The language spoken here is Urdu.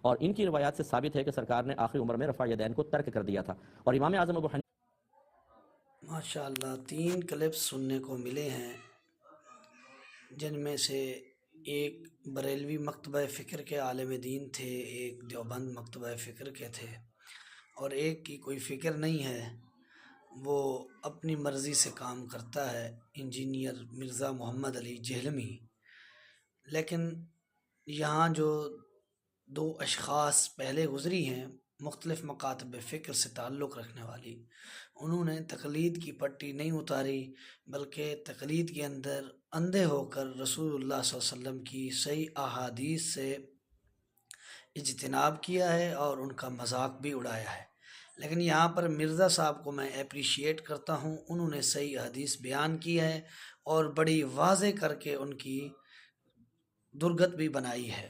اور ان کی روایات سے ثابت ہے کہ سرکار نے آخری عمر میں رفع یدین کو ترک کر دیا تھا، اور امام اعظم ابو حنیفہ ماشاءاللہ 3 کلپس سننے کو ملے ہیں، جن میں سے ایک بریلوی مکتبہ فکر کے عالم دین تھے، ایک دیوبند مکتبہ فکر کے تھے، اور ایک کی کوئی فکر نہیں ہے، وہ اپنی مرضی سے کام کرتا ہے، انجینئر مرزا محمد علی جہلمی۔ لیکن یہاں جو 2 اشخاص پہلے گزری ہیں مختلف مکاتب فکر سے تعلق رکھنے والی، انہوں نے تقلید کی پٹی نہیں اتاری، بلکہ تقلید کے اندر اندھے ہو کر رسول اللہ صلی اللہ علیہ وسلم کی صحیح احادیث سے اجتناب کیا ہے اور ان کا مذاق بھی اڑایا ہے۔ لیکن یہاں پر مرزا صاحب کو میں اپریشیٹ کرتا ہوں، انہوں نے صحیح حدیث بیان کی ہے اور بڑی واضح کر کے ان کی درگت بھی بنائی ہے۔